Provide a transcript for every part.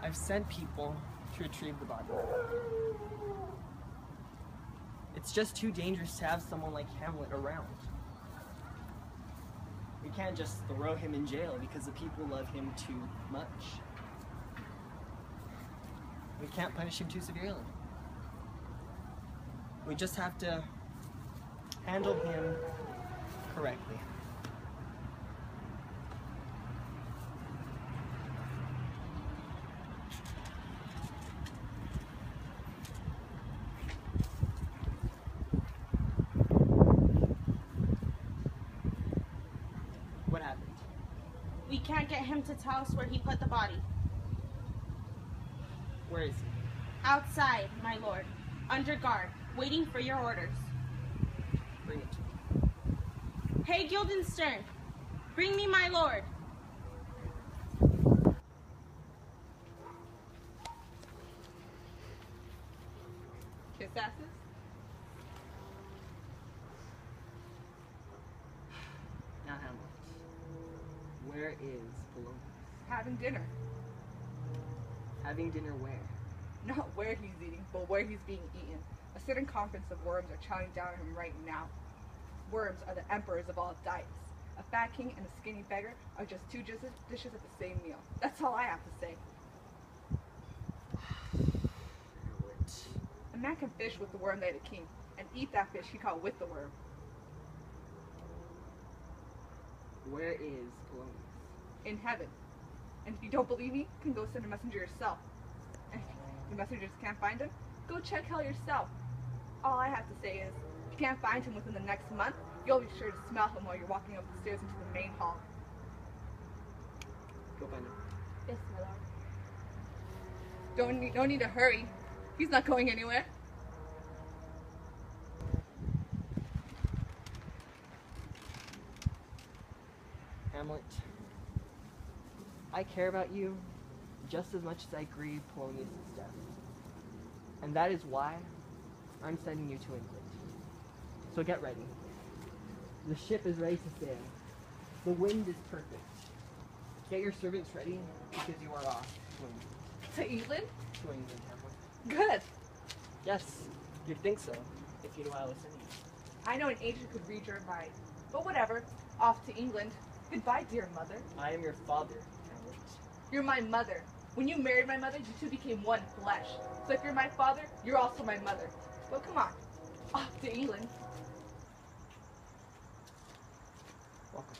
I've sent people to retrieve the body. It's just too dangerous to have someone like Hamlet around. We can't just throw him in jail because the people love him too much. We can't punish him too severely. We just have to handle him correctly. What happened? We can't get him to tell us where he put the body. Where is he? Outside, my lord. Under guard, waiting for your orders. Bring it to me. Hey, Guildenstern, bring me my lord. Kiss asses? Now, Hamlet, where is Polonius? Having dinner. Having dinner where? Not where he's eating, but where he's being eaten. A certain conference of worms are chowing down on him right now. Worms are the emperors of all diets. A fat king and a skinny beggar are just two dishes at the same meal. That's all I have to say. A man can fish with the worm they the king, and eat that fish he caught with the worm. Where is Polonius? In heaven. And if you don't believe me, you can go send a messenger yourself. And if the messengers can't find him, go check hell yourself. All I have to say is, if you can't find him within the next month, you'll be sure to smell him while you're walking up the stairs into the main hall. Go find him. Yes, my lord. Don't need to hurry. He's not going anywhere. Hamlet, I care about you just as much as I grieve Polonius' death. And that is why I'm sending you to England. So get ready. The ship is ready to sail. The wind is perfect. Get your servants ready because you are off to England. To England? To England, Hamlet. Good. Yes, you'd think so, if you knew I was sending you. I know an agent could read your mind. But whatever. Off to England. Goodbye, dear mother. I am your father, Hamlet. You're my mother. When you married my mother, you two became one flesh. So if you're my father, you're also my mother. Well, come on. Off to England. Welcome.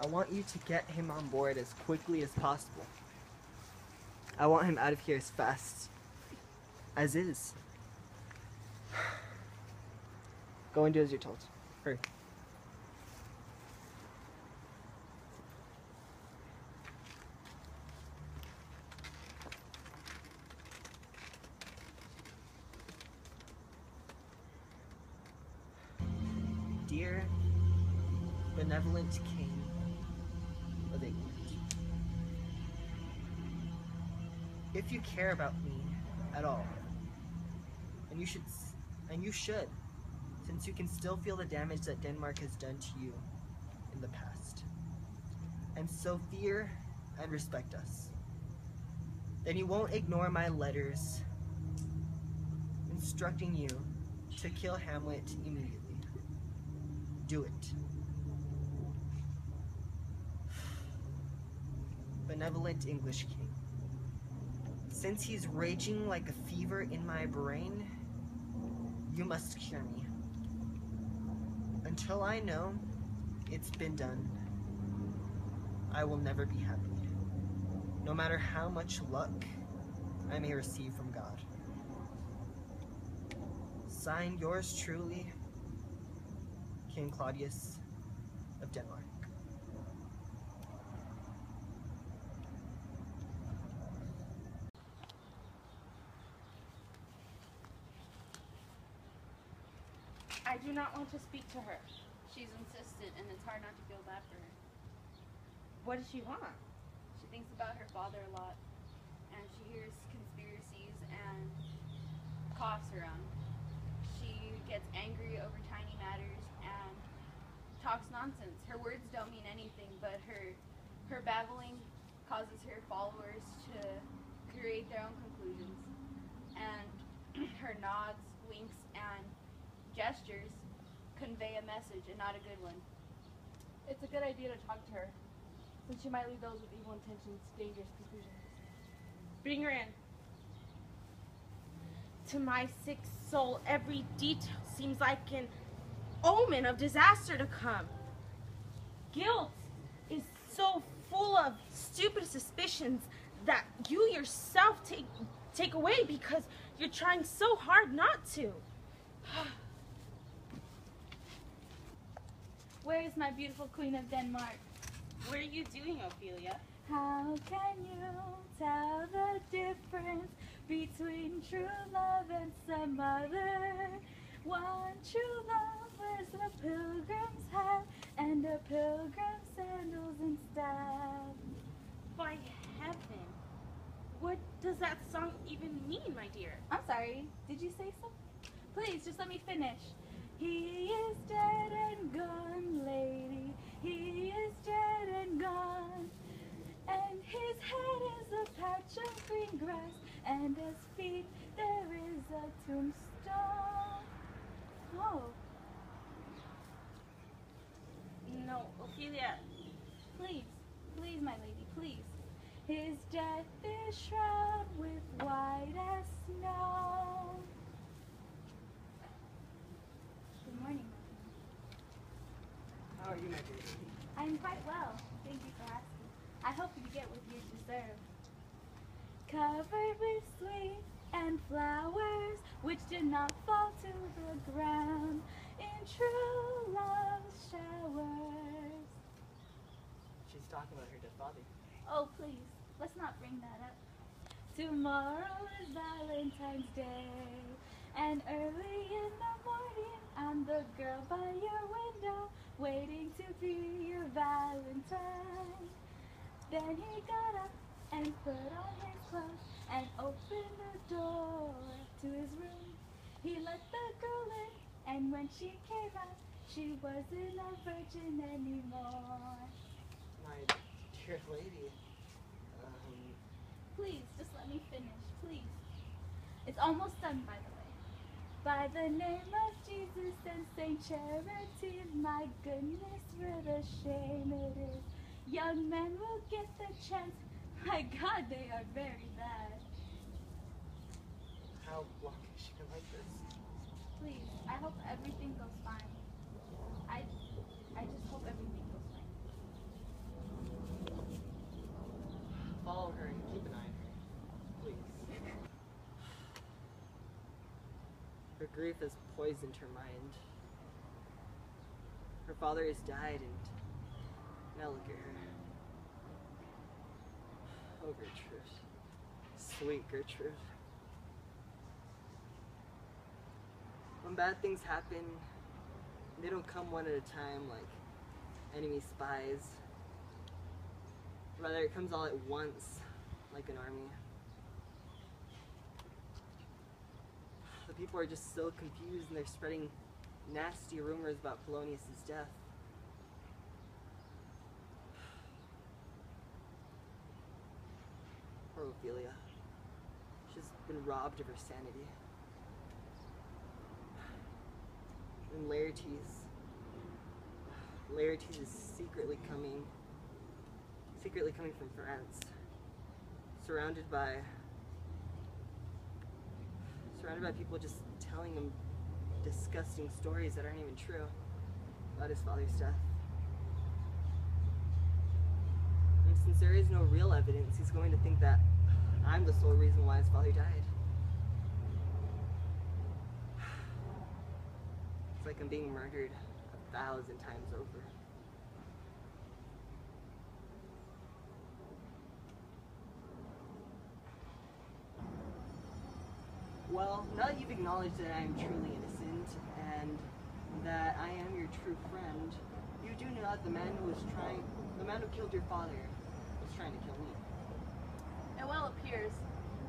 I want you to get him on board as quickly as possible. I want him out of here as fast as is. Go and do as you're told. Hurry. Dear benevolent King of England, if you care about me at all, and you should, since you can still feel the damage that Denmark has done to you in the past, and so fear and respect us, then you won't ignore my letters instructing you to kill Hamlet immediately. Do it. Benevolent English King, since he's raging like a fever in my brain, you must cure me. Until I know it's been done, I will never be happy, no matter how much luck I may receive from God. Signed, yours truly, King Claudius of Denmark. I do not want to speak to her. She's insistent, and it's hard not to feel bad for her. What does she want? She thinks about her father a lot, and she hears conspiracies and coughs around. She gets angry over tiny matters and talks nonsense. Her words don't mean anything, but her babbling causes her followers to create their own conclusions. And her nods, winks, and gestures convey a message and not a good one. It's a good idea to talk to her, since she might lead those with evil intentions to dangerous conclusions. Bring her in. To my sick soul, every detail seems like an omen of disaster to come. Guilt is so full of stupid suspicions that you yourself take away because you're trying so hard not to. Where is my beautiful Queen of Denmark? What are you doing, Ophelia? How can you tell the difference between true love and some other? One true love wears a pilgrim's hat and a pilgrim's sandals instead. By heaven, what does that song even mean, my dear? I'm sorry, did you say something? Please, just let me finish. He is dead and gone, lady. He is dead and gone. And his head is a patch of green grass, and his feet there is a tombstone. Oh. No, Ophelia. Please, please, my lady, please. His death is shrouded with white as snow. Good morning, How are you, my dear? I'm quite well. Thank you for asking. I hope you get what you deserve. Covered with sweet and flowers, which did not fall to the ground in true love's showers. She's talking about her dead father. Oh, please, let's not bring that up. Tomorrow is Valentine's Day, and early in the morning, I'm the girl by your window, waiting to be your Valentine. Then he got up and put on his clothes and opened the door to his room. He let the girl in, and when she came out, she wasn't a virgin anymore. My dear lady. Please, just let me finish, please. It's almost done, by the way. By the name of Jesus and Saint Charity, my goodness, what a shame it is. Young men will get the chance. My God, they are very bad. How long has she been like this? Please, I hope everything goes fine. I just hope everything goes fine. Follow her and keep an eye on her, please. Her grief has poisoned her mind. Her father has died, and now look at her. Oh, Gertrude. Sweet Gertrude. When bad things happen, they don't come one at a time like enemy spies. Rather, it comes all at once, like an army. The people are just so confused, and they're spreading nasty rumors about Polonius' death. Poor Ophelia. She's been robbed of her sanity. And Laertes is secretly coming from France, surrounded by people just telling him disgusting stories that aren't even true about his father's death. And since there is no real evidence, he's going to think that I'm the sole reason why his father died. It's like I'm being murdered 1,000 times over. Well, now that you've acknowledged that I am truly innocent and that I am your true friend, you do know that the man who killed your father was trying to kill me. It well appears,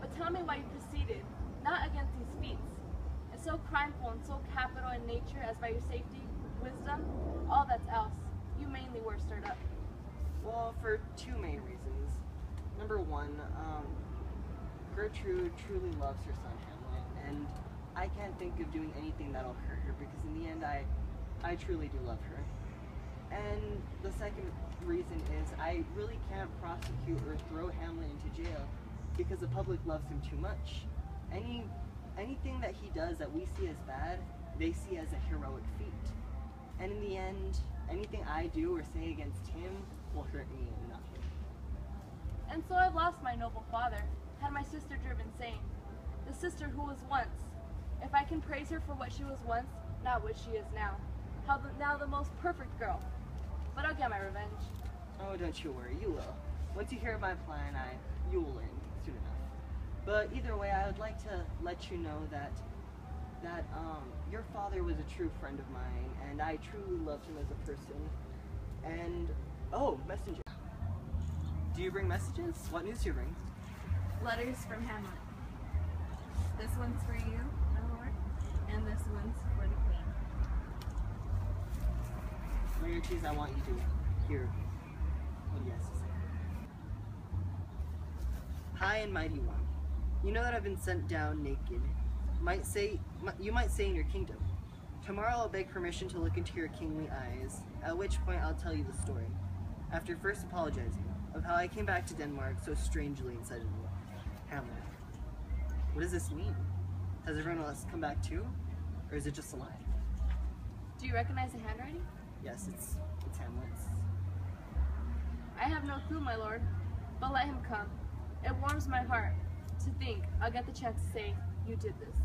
but tell me why you proceeded, not against these feats. And so crimeful and so capital in nature as by your safety, wisdom, all that's else, you mainly were stirred up. Well, for two main reasons. Number one, Gertrude truly loves her son Hamlet, and I can't think of doing anything that'll hurt her because in the end I truly do love her. And the second reason is I really can't prosecute or throw Hamlet into jail because the public loves him too much. Anything that he does that we see as bad, they see as a heroic feat. And in the end, anything I do or say against him will hurt me and not him. And so I've lost my noble father, had my sister driven insane. The sister who was once. If I can praise her for what she was once, not what she is now. Now the most perfect girl. But I'll get my revenge. Oh, don't you worry, you will. Once you hear my plan, you will learn soon enough. But either way, I would like to let you know that your father was a true friend of mine, and I truly loved him as a person. And, oh, messenger. Do you bring messages? What news do you bring? Letters from Hamlet. This one's for you, my lord, and this one's for the queen. Laertes, I want you to hear what he has to say. High and mighty one, you know that I've been sent down naked. You might say in your kingdom. Tomorrow I'll beg permission to look into your kingly eyes, at which point I'll tell you the story, after first apologizing, of how I came back to Denmark so strangely and suddenly. Hamlet. What does this mean? Has everyone else come back too? Or is it just a lie? Do you recognize the handwriting? Yes, it's Hamlet's. I have no clue, my lord, but let him come. It warms my heart to think I'll get the chance to say, you did this.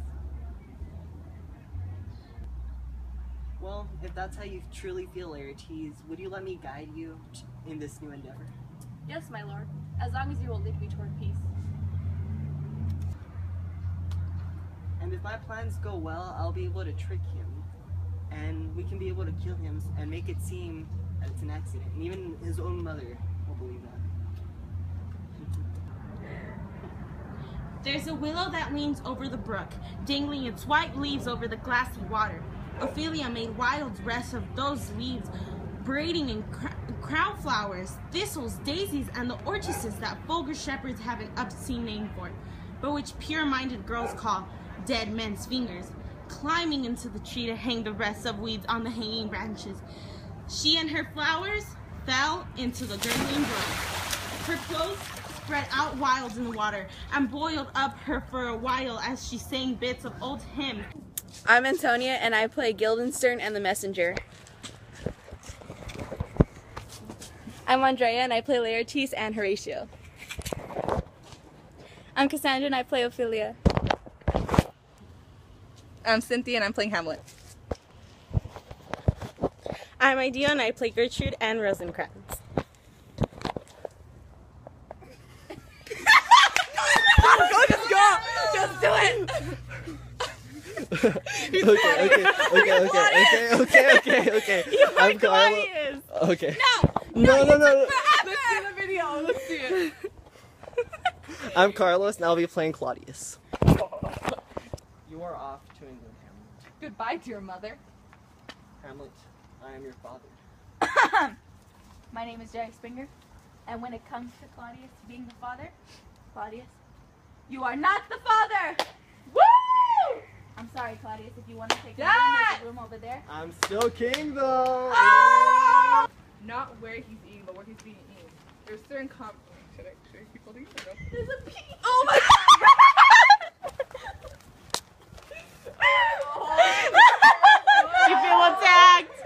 Well, if that's how you truly feel, Laertes, would you let me guide you in this new endeavor? Yes, my lord, as long as you will lead me toward peace. And if my plans go well, I'll be able to trick him, and we can be able to kill him and make it seem that it's an accident. And even his own mother will believe that. There's a willow that leans over the brook, dangling its white leaves over the glassy water. Ophelia made wild wreaths of those leaves, braiding in crown flowers, thistles, daisies, and the orchises that vulgar shepherds have an obscene name for, but which pure-minded girls call dead men's fingers, climbing into the tree to hang the rest of weeds on the hanging branches. She and her flowers fell into the gurgling brook. Her clothes spread out wild in the water and boiled up her for a while as she sang bits of old hymns. I'm Antonia, and I play Guildenstern and the Messenger. I'm Andrea, and I play Laertes and Horatio. I'm Cassandra, and I play Ophelia. I'm Cynthia, and I'm playing Hamlet. I'm Idea, and I play Gertrude and Rosencrantz. Just do it! Okay. I'm Carlos. Okay. No. Let's see the video. Let's see it. I'm Carlos, and I'll be playing Claudius. You are off to England, Hamlet. Goodbye, dear mother. Hamlet, I am your father. My name is Jerry Springer, and when it comes to Claudius being the father, Claudius, you are not the father! Woo! I'm sorry, Claudius, if you want to take a room, there's a room over there. I'm still king, though. Ah! Not where he's eating, but where he's being eaten. There's certain should I keep holding it or no? There's a pea. Oh my god! You feel attacked?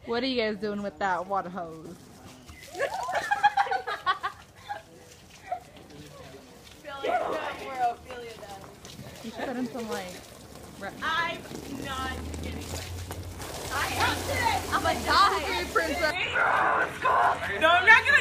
What are you guys doing with that water hose? You should put in some like. I'm not getting I'm a die! Princess! No, I'm not gonna